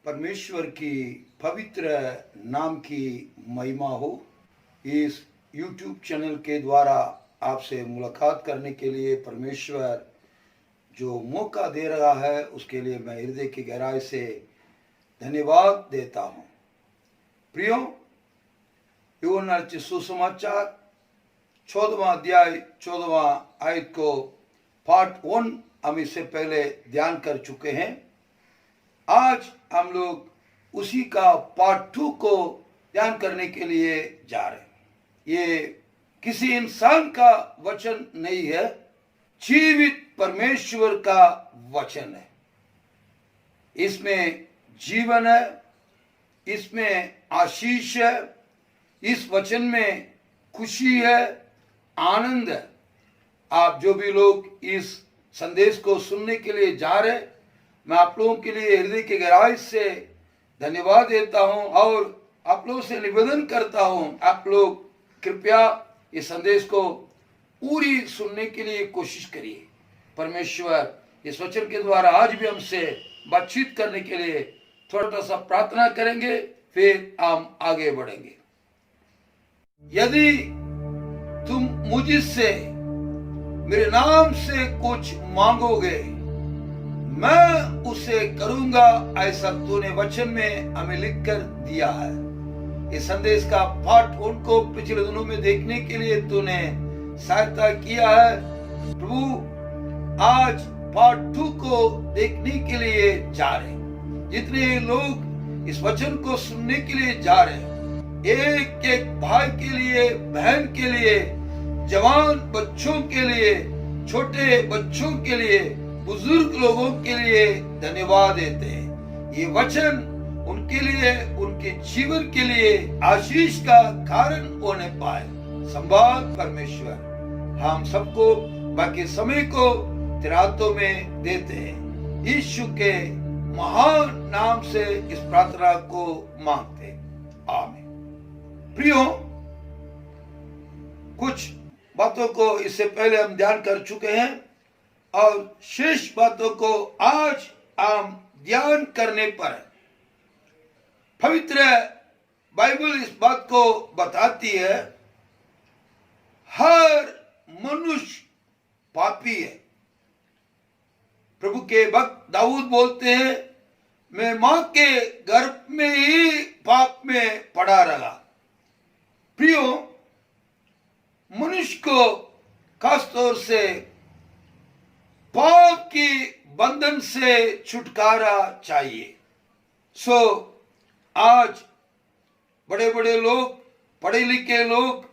परमेश्वर की पवित्र नाम की महिमा हो। इस YouTube चैनल के द्वारा आपसे मुलाकात करने के लिए परमेश्वर जो मौका दे रहा है उसके लिए मैं हृदय की गहराई से धन्यवाद देता हूँ। प्रियो, यूहन्ना सुसमाचार 14वां अध्याय 14वां आयत को पार्ट 1 हम इससे पहले ध्यान कर चुके हैं। आज हम लोग उसी का पार्ट 2 को ध्यान करने के लिए जा रहे हैं। ये किसी इंसान का वचन नहीं है, जीवित परमेश्वर का वचन है। इसमें जीवन है, इसमें आशीष है, इस वचन में खुशी है, आनंद है। आप जो भी लोग इस संदेश को सुनने के लिए जा रहे हैं, मैं आप लोगों के लिए हृदय की गहराई से धन्यवाद देता हूं और आप लोगों से निवेदन करता हूं, आप लोग कृपया इस संदेश को पूरी सुनने के लिए कोशिश करिए। परमेश्वर इस वचन के द्वारा आज भी हमसे बातचीत करने के लिए थोड़ा सा प्रार्थना करेंगे, फिर हम आगे बढ़ेंगे। यदि तुम मुझसे मेरे नाम से कुछ मांगोगे, मैं उसे करूंगा, ऐसा तूने वचन में हमें लिखकर दिया है। इस संदेश का पाठ उनको पिछले दिनों में देखने के लिए तूने सहायता किया है। प्रभु, आज पार्ट 2 को देखने के लिए जा रहे हैं। जितने लोग इस वचन को सुनने के लिए जा रहे हैं, एक एक भाई के लिए, बहन के लिए, जवान बच्चों के लिए, छोटे बच्चों के लिए, बुजुर्ग लोगों के लिए धन्यवाद देते हैं। ये वचन उनके लिए, उनके जीवन के लिए आशीष का कारण होने पाए। संभाल परमेश्वर, हम सबको बाकी समय को तेरे हाथों में देते हैं। यीशु के महान नाम से इस प्रार्थना को मांगते हैं, आमीन। प्रियो, कुछ बातों को इससे पहले हम ध्यान कर चुके हैं और शेष बातों को आज हम ध्यान करने पर है। पवित्र बाइबल इस बात को बताती है, हर मनुष्य पापी है। प्रभु के भक्त दाऊद बोलते हैं, मैं मां के गर्भ में ही पाप में पड़ा रहा। प्रियो, मनुष्य को खासतौर से पाप की बंधन से छुटकारा चाहिए। आज बड़े बड़े लोग, पढ़े लिखे लोग,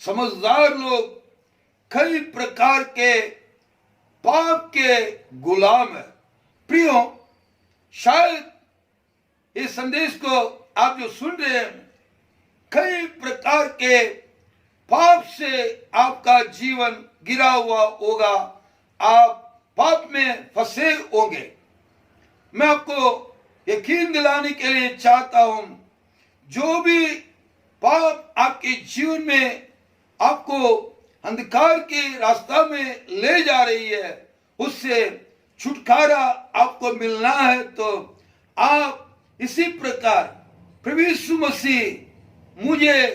समझदार लोग कई प्रकार के पाप के गुलाम है। प्रियो, शायद इस संदेश को आप जो सुन रहे हैं, कई प्रकार के पाप से आपका जीवन गिरा हुआ होगा, आप पाप में फंसे होंगे। मैं आपको यकीन दिलाने के लिए चाहता हूं, जो भी पाप आपके जीवन में आपको अंधकार के रास्ता में ले जा रही है, उससे छुटकारा आपको मिलना है। तो आप इसी प्रकार, प्रभु यीशु मसीह, मुझे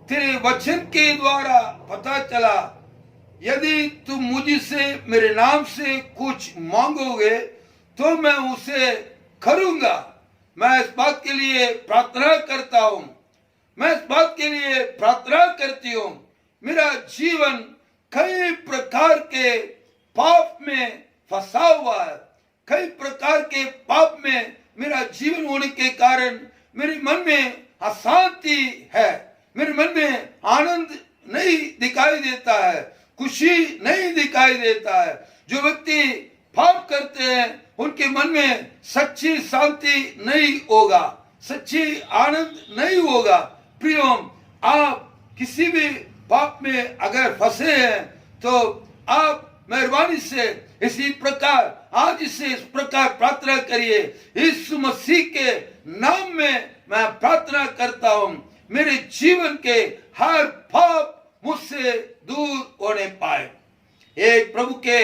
तेरे वचन के द्वारा पता चला, यदि तुम मुझसे मेरे नाम से कुछ मांगोगे तो मैं उसे करूंगा। मैं इस बात के लिए प्रार्थना करता हूं, मैं इस बात के लिए प्रार्थना करती हूं। मेरा जीवन कई प्रकार के पाप में फंसा हुआ है, कई प्रकार के पाप में मेरा जीवन होने के कारण मेरे मन में अशांति है, मेरे मन में आनंद नहीं दिखाई देता है, खुशी नहीं दिखाई देता है। जो व्यक्ति पाप करते हैं उनके मन में सच्ची शांति नहीं होगा, सच्ची आनंद नहीं होगा। प्रियो, आप किसी भी पाप में अगर फंसे हैं तो आप मेहरबानी से इसी प्रकार आज से इस प्रकार प्रार्थना करिए, यीशु मसीह के नाम में मैं प्रार्थना करता हूं, मेरे जीवन के हर पाप मुझसे दूर होने पाए। एक प्रभु के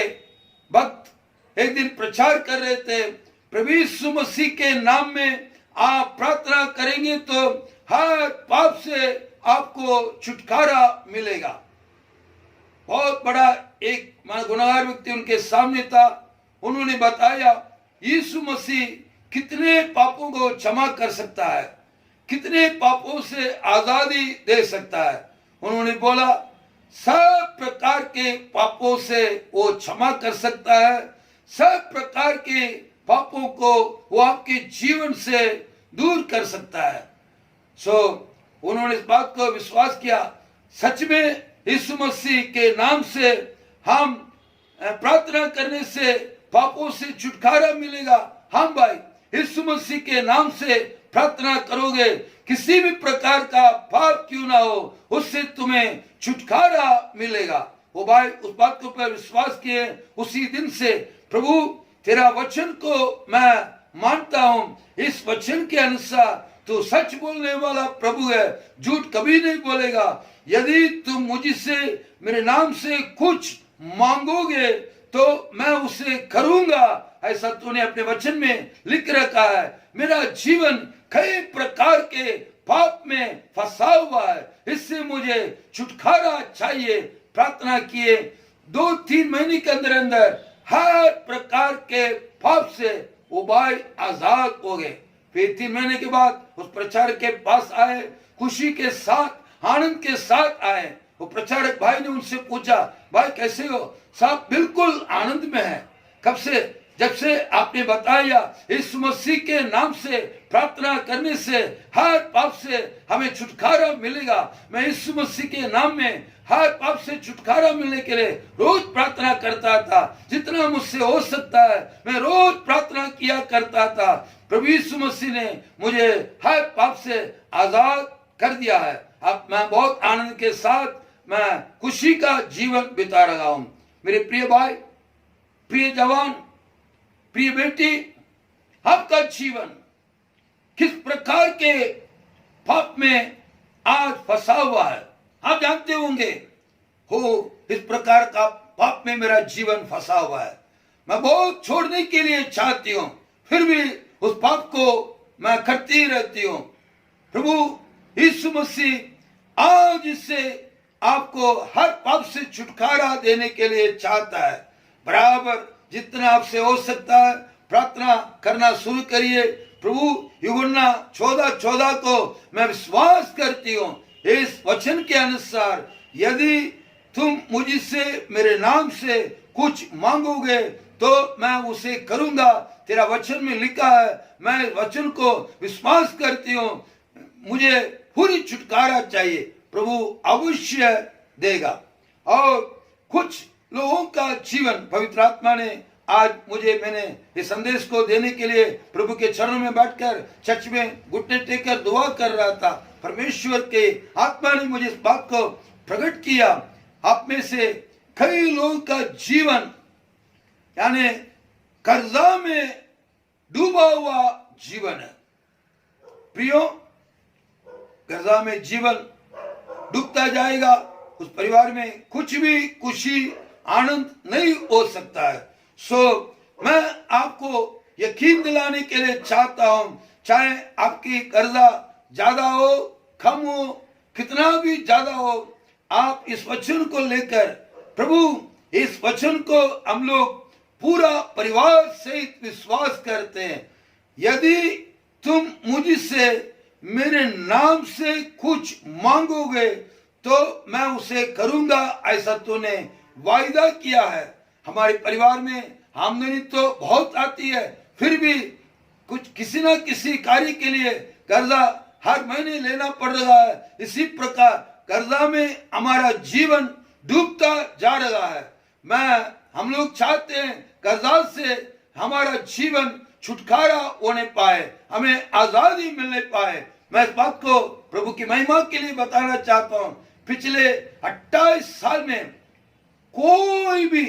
भक्त एक दिन प्रचार कर रहे थे, प्रभु यीशु मसीह के नाम में आप प्रार्थना करेंगे तो हर पाप से आपको छुटकारा मिलेगा। बहुत बड़ा एक गुनहगार व्यक्ति उनके सामने था। उन्होंने बताया यीशु मसीह कितने पापों को क्षमा कर सकता है, कितने पापों से आजादी दे सकता है। उन्होंने बोला सब प्रकार के पापों से वो क्षमा कर सकता है, सब प्रकार के पापों को वो आपके जीवन से दूर कर सकता है। उन्होंने इस बात को विश्वास किया। सच में यीशु मसीह के नाम से हम प्रार्थना करने से पापों से छुटकारा मिलेगा। हम भाई यीशु मसीह के नाम से प्रार्थना करोगे, किसी भी प्रकार का पाप क्यों ना हो, उससे तुम्हें छुटकारा मिलेगा। वो भाई उस बात के ऊपर विश्वास किए। उसी दिन से प्रभु तेरा वचन को मैं मानता हूं, इस वचन के अनुसार तू सच बोलने वाला प्रभु है, झूठ कभी नहीं बोलेगा। यदि तुम मुझसे मेरे नाम से कुछ मांगोगे तो मैं उसे करूंगा, ऐसा तूने अपने वचन में लिख रखा है। मेरा जीवन कई प्रकार के पाप में फंसा हुआ है, इससे मुझे छुटकारा चाहिए। प्रार्थना किए 2-3 महीने के अंदर अंदर हर प्रकार के पाप से वो भाई आजाद हो गए। फिर 3 महीने के बाद उस प्रचारक के पास आए, खुशी के साथ आनंद के साथ आए। वो प्रचारक भाई ने उनसे पूछा, भाई कैसे हो? साहब बिल्कुल आनंद में है। कब से? जब से आपने बताया इस मसीह के नाम से प्रार्थना करने से हर पाप से हमें छुटकारा मिलेगा। मैं इस मसीह के नाम में हर पाप से छुटकारा मिलने के लिए रोज प्रार्थना करता था। जितना मुझसे हो सकता है मैं रोज प्रार्थना किया करता था। प्रभु यीशु मसीह ने मुझे हर पाप से आजाद कर दिया है। अब मैं बहुत आनंद के साथ मैं खुशी का जीवन बिता रहा हूं। मेरे प्रिय भाई, प्रिय जवान, प्रिय बेटी, आपका जीवन किस प्रकार के पाप में आज फंसा हुआ है? आप जानते होंगे इस प्रकार का पाप में मेरा जीवन फंसा हुआ है। मैं बहुत छोड़ने के लिए चाहती हूं, फिर भी उस पाप को मैं करती रहती हूं। प्रभु यीशु मसीह आज इससे आपको हर पाप से छुटकारा देने के लिए चाहता है। बराबर जितना आपसे हो सकता है प्रार्थना करना शुरू करिए। प्रभु यूहन्ना 14:14 को मैं विश्वास करती हूँ, इस वचन के अनुसार यदि तुम मुझसे मेरे नाम से कुछ मांगोगे तो मैं उसे करूंगा। तेरा वचन में लिखा है, मैं वचन को विश्वास करती हूँ, मुझे पूरी छुटकारा चाहिए, प्रभु अवश्य देगा। और कुछ लोगों का जीवन पवित्र आत्मा ने आज मैंने इस संदेश को देने के लिए प्रभु के चरणों में बैठकर चर्च में घुटने टेककर दुआ कर रहा था। परमेश्वर के आत्मा ने मुझे इस बात को प्रकट किया, आप में से कई लोगों का जीवन यानी कर्जा में डूबा हुआ जीवन है। प्रियो, कर्जा में जीवन डूबता जाएगा, उस परिवार में कुछ भी खुशी आनंद नहीं हो सकता है। मैं आपको यकीन दिलाने के लिए चाहता हूं, चाहे आपकी कर्जा ज्यादा हो कम हो, कितना भी ज्यादा हो, आप इस वचन को लेकर प्रभु इस वचन को हम लोग पूरा परिवार सहित विश्वास करते हैं। यदि तुम मुझसे मेरे नाम से कुछ मांगोगे तो मैं उसे करूंगा, ऐसा तूने वायदा किया है। हमारे परिवार में आमदनी तो बहुत आती है, फिर भी कुछ किसी ना किसी कार्य के लिए कर्जा हर महीने लेना पड़ रहा है। इसी प्रकार कर्जा में हमारा जीवन डूबता जा रहा है। हम लोग चाहते हैं कर्जा से हमारा जीवन छुटकारा होने पाए, हमें आजादी मिलने पाए। मैं इस बात को प्रभु की महिमा के लिए बताना चाहता हूं। पिछले 28 साल में कोई भी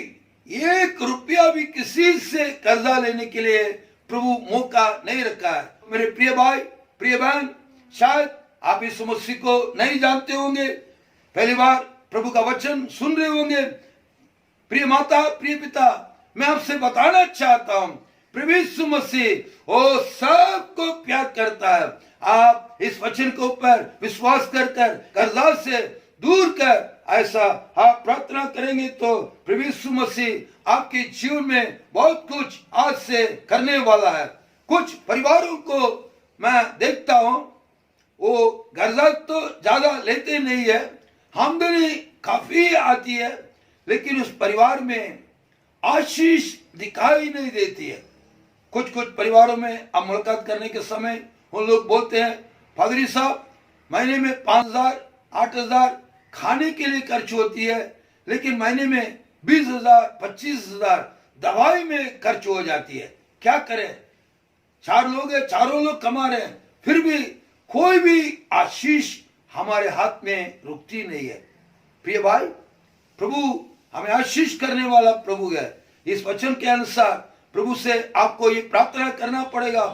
1 रुपया भी किसी से कर्जा लेने के लिए प्रभु मौका नहीं रखा है। मेरे प्रिय भाई, प्रिय बहन, शायद आप इस मसीह को नहीं जानते होंगे, पहली बार प्रभु का वचन सुन रहे होंगे। प्रिय माता, प्रिय पिता, मैं आपसे बताना चाहता हूं, प्रभु यीशु मसीह वो सबको प्यार करता है। आप इस वचन के ऊपर विश्वास कर कर्जा से दूर कर ऐसा आप प्रार्थना करेंगे तो प्रभु यीशु मसीह आपके जीवन में बहुत कुछ आज से करने वाला है। कुछ परिवारों को मैं देखता हूं, वो कर्जा तो ज्यादा लेते नहीं है, आमदनी काफी आती है, लेकिन उस परिवार में आशीष दिखाई नहीं देती है। कुछ परिवारों में आप मुलाकात करने के समय उन लोग बोलते हैं, पादरी साहब महीने में 5,000 8,000 खाने के लिए खर्च होती है, लेकिन महीने में 20,000 25,000 दवाई में खर्च हो जाती है। क्या करें? 4 लोग हैं, चारों लोग कमा रहे हैं, फिर भी कोई भी आशीष हमारे हाथ में रुकती नहीं है। प्रिय भाई, प्रभु हमें आशीष करने वाला प्रभु है। इस वचन के अनुसार प्रभु से आपको ये प्रार्थना करना पड़ेगा,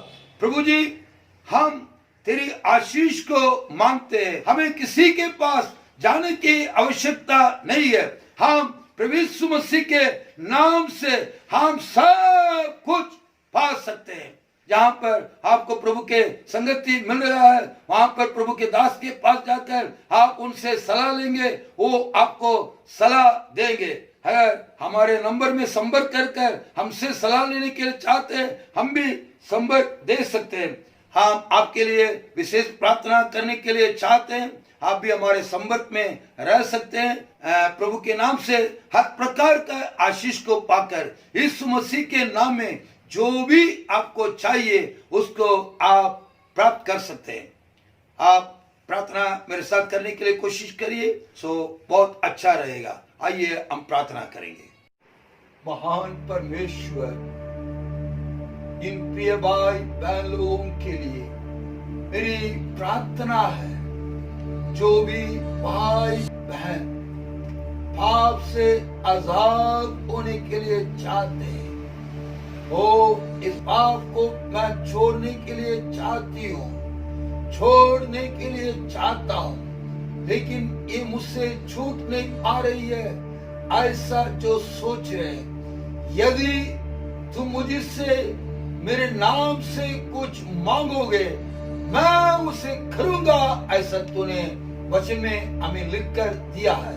प्रभु जी हम तेरी आशीष को मांगते हैं, हमें किसी के पास जाने की आवश्यकता नहीं है। हम प्रभु यीशु मसीह के नाम से हम सब कुछ पा सकते हैं। जहां पर आपको प्रभु के संगति मिल रहा है, वहां पर प्रभु के दास के पास जाकर आप उनसे सलाह लेंगे, वो आपको सलाह देंगे। अगर हमारे नंबर में संपर्क कर हमसे सलाह लेने के लिए चाहते हैं, हम भी संपर्क दे सकते हैं। हम आपके लिए विशेष प्रार्थना करने के लिए चाहते हैं, आप भी हमारे संपर्क में रह सकते हैं। प्रभु के नाम से हर प्रकार का आशीष को पाकर यीशु मसीह के नाम में जो भी आपको चाहिए उसको आप प्राप्त कर सकते हैं। आप प्रार्थना मेरे साथ करने के लिए कोशिश करिए, सो बहुत अच्छा रहेगा। आइए हम प्रार्थना करेंगे। महान परमेश्वर, इन प्रिय भाई बहन लोगों के लिए मेरी प्रार्थना है, जो भी भाई बहन पाप से आजाद होने के लिए चाहते हैं, वो इस पाप को मैं छोड़ने के लिए चाहती हूँ, छोड़ने के लिए चाहता हूँ, लेकिन ये मुझसे छूट नहीं पा रही है, ऐसा जो सोच रहे, यदि तुम मुझसे मेरे नाम से कुछ मांगोगे मैं उसे करूंगा, ऐसा तूने वचन में हमें लिखकर दिया है।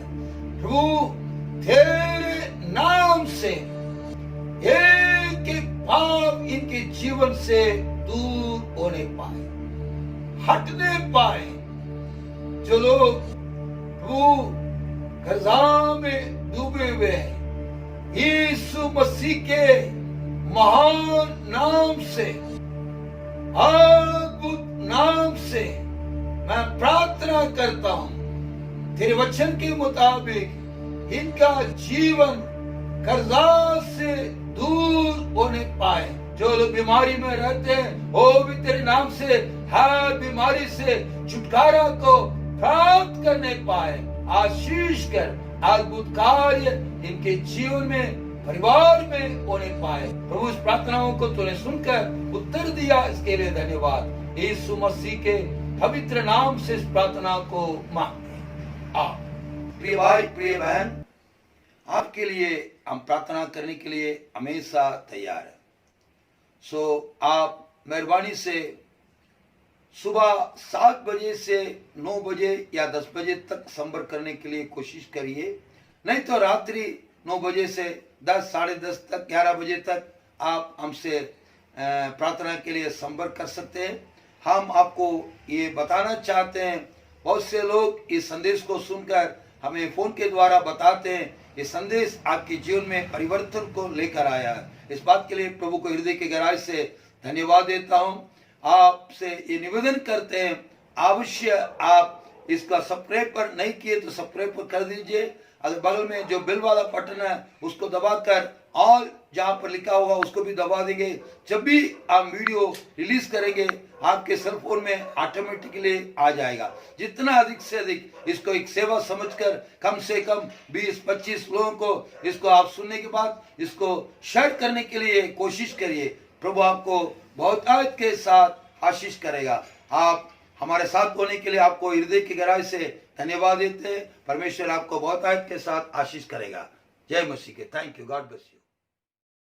प्रभु तेरे नाम से एक पाप इनके जीवन से दूर होने पाए, हटने पाए। जो लोग प्रभु कर्जा में डूबे हुए हैं, यीशु मसीह के महान नाम से, अद्भुत नाम से मैं प्रार्थना करता हूं, तेरे वचन के मुताबिक इनका जीवन कर्जा से दूर होने पाए। जो लोग बीमारी में रहते हैं, वो भी तेरे नाम से हर बीमारी से छुटकारा को प्राप्त करने पाए। आशीष कर, अद्भुत कार्य इनके जीवन में, परिवार में होने पाए। प्रभु इस प्रार्थनाओं को तूने सुनकर उत्तर दिया, इसके लिए धन्यवाद। यीशु मसीह के पवित्र नाम से इस प्रार्थना को मांगते हैं। प्रिय भाई, प्रिय बहन, आपके लिए हम प्रार्थना करने के लिए हमेशा तैयार है। सो आप मेहरबानी से सुबह 7 बजे से 9 बजे या 10 बजे तक संपर्क करने के लिए कोशिश करिए, नहीं तो रात्रि 9 बजे से 10 साढ़े 10 तक 11 बजे तक आप हमसे प्रार्थना के लिए संपर्क कर सकते हैं। हम आपको ये बताना चाहते हैं, बहुत से लोग इस संदेश को सुनकर हमें फोन के द्वारा बताते हैं, ये संदेश आपके जीवन में परिवर्तन को लेकर आया है। इस बात के लिए प्रभु को हृदय की गहराई से धन्यवाद देता हूँ। आपसे ये निवेदन करते हैं, अवश्य आप इसका सब्सक्राइब पर नहीं किए तो सब्सक्राइब पर कर दीजिए। अगर बगल में जो बेल वाला बटन है उसको दबाकर ऑल जहां पर लिखा होगा उसको भी दबा देंगे। जब भी आप वीडियो रिलीज करेंगे आपके सेल फोन में ऑटोमेटिकली आ जाएगा। जितना अधिक से अधिक इसको एक सेवा समझकर कम से कम 20-25 लोगों को इसको आप सुनने के बाद इसको शेयर करने के लिए कोशिश करिए। प्रभु आपको बहुत आयत के साथ आशीष करेगा। आप हमारे साथ होने के लिए आपको हृदय की गहराई से धन्यवाद देते हैं। परमेश्वर आपको बहुत आयत के साथ आशीष करेगा। जय मसीह के। Thank you. God bless you.